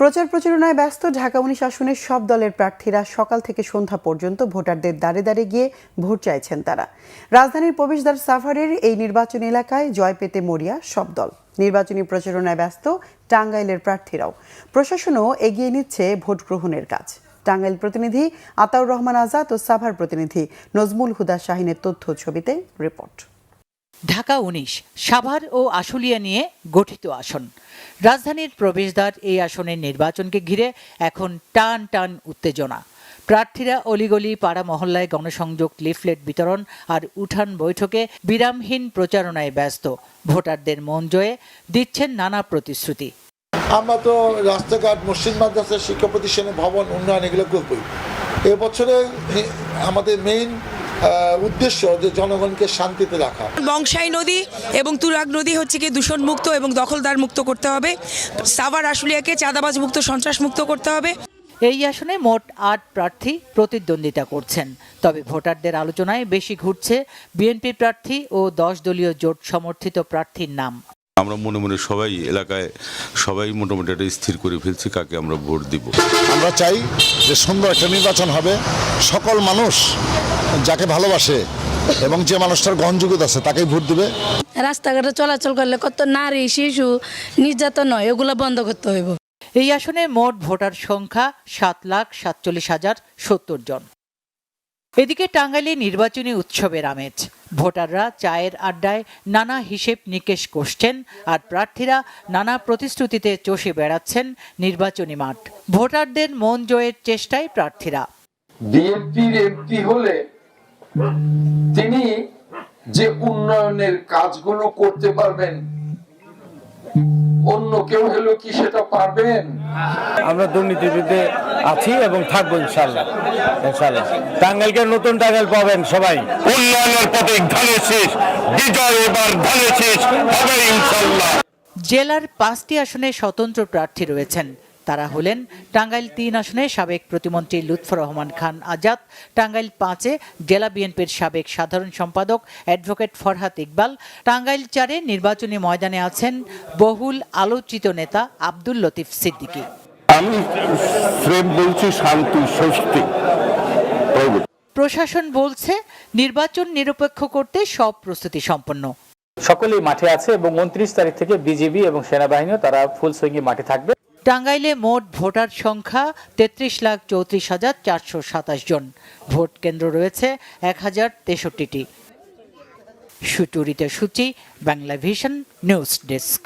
প্রচারণায় ব্যস্ত ঢাকা 19 আসনের সব দলের প্রার্থীরা সকাল থেকে সন্ধ্যা পর্যন্ত ভোটারদের দ্বারে দ্বারে গিয়ে ভোট চাইছেন তারা। রাজধানীর প্রবেশদ্বার সাভারের এই নির্বাচনী এলাকায় জয় পেতে মরিয়া সব দল। নির্বাচনী প্রচারণায় ব্যস্ত টাঙ্গাইলের প্রার্থীরাও। প্রশাসনও এগিয়ে নিচ্ছে ভোট গ্রহণের কাজ। টাঙ্গাইল প্রতিনিধি আতাউর রহমান আজাদ ও সাভার প্রতিনিধি নজমুল হুদা শাহিনের তথ্য ছবিতে রিপোর্ট। ঢাকা 19 সাভার ও আশুলিয়া নিয়ে গঠিত আসন। রাজধানীর প্রবেশদ্বার এই আসনের নির্বাচনকে ঘিরে এখন টান টান উত্তেজনা। প্রার্থীরা অলিগলি পাড়া মহল্লায় গণসংযোগ, লিফলেট বিতরণ আর উঠান বৈঠকে বিরামহীন প্রচারণায় ব্যস্ত। ভোটারদের মন জয়ে দিচ্ছেন নানা প্রতিশ্রুতি। আমরা তো রাস্তাঘাট, মসজিদ, মাদ্রাসা, শিক্ষা প্রতিষ্ঠানের ভবন উন্নয়ন এগুলো করবই। এবছরে আমাদের মেইন উদ্দেশ্য যে জনগণকে শান্তিতে রাখা। বংশাই নদী এবং তুরাগ নদী হচ্ছে কি দূষণ মুক্ত এবং দখলদার মুক্ত করতে হবে। সাভার আশুলিয়াকে চাঁদাবাজ মুক্ত, সন্ত্রাস মুক্ত করতে হবে। এই আসনে মোট 8 প্রার্থী প্রতিদ্বন্দ্বিতা করছেন। তবে ভোটারদের আলোচনায় বেশি ঘুরছে বিএনপি প্রার্থী ও 10 দলীয় জোট সমর্থিত প্রার্থীর নাম। আমরা মনে মনে সবাই এলাকায় মোটামুটি একটা স্থির করে ফেলছি কাকে আমরা ভোট দিব। আমরা চাই যে সুন্দর একটা নির্বাচন হবে, সকল মানুষ যাকে ভালোবাসে এবং যে মানুষটার গ্রহণযোগ্যতা আছে তাকেই ভোট দিবে। রাস্তাঘাটে চলাচল করলে কত নারী, শিশু নির্যাতন হয়, এগুলো বন্ধ করতে হইব। এই আসনে মোট ভোটার সংখ্যা 7,47,070 জন। এদিকে টাঙ্গাইলে নির্বাচনী উৎসবের আমেজ। ভোটাররা চায়ের আড্ডায় নানা হিসেব নিকেশ কষছেন আর প্রার্থীরা নানা প্রতিশ্রুতিতে চষে বেড়াচ্ছেন নির্বাচনী মাঠ। ভোটারদের মন জয়ের চেষ্টায় প্রার্থীরা। বিএনপির এমপি হলে তিনি যে উন্নয়নের কাজগুলো করতে পারবেন, অন্য কেউ হলো কি সেটা পারবেন? আমরা দুর্নীতির বিরুদ্ধে আছি এবং থাকবো ইনশাআল্লাহ। টাঙ্গাইলকে নতুন টাঙ্গাইল পাবেন সবাই। উন্নয়নের পথে ধানের শীষ, বিজয় এবার ধানের শীষ হবে ইনশাআল্লাহ। জেলার 5টি আসনে স্বতন্ত্র প্রার্থী রয়েছেন। তারা হলেন টাঙ্গাইল 3 আসনে সাবেক প্রতিমন্ত্রী লুৎফর রহমান খান আজাদ, টাঙ্গাইল 5-এ জেলা বিএনপির সাবেক সাধারণ সম্পাদক অ্যাডভোকেট ফরহাদ ইকবাল, টাঙ্গাইল 4-এ নির্বাচনী ময়দানে আছেন বহুল আলোচিত নেতা আব্দুল লতিফ সিদ্দিকী। আমি ফ্রেম বলছি শান্তি, স্বস্তি। প্রশাসন বলছে নির্বাচন নিরপেক্ষ করতে সব প্রস্তুতি সম্পন্ন। সকলেই মাঠে আছে এবং 29 তারিখ থেকে বিজিবি এবং সেনাবাহিনীও তারা ফুল সুইংয়ে মাঠে থাকবে। টাঙ্গাইলে মোট ভোটার সংখ্যা 33,34,427 জন। ভোট কেন্দ্র রয়েছে 1063টি। সুচরিতা সূচি, বাংলা ভিশন নিউজ ডেস্ক।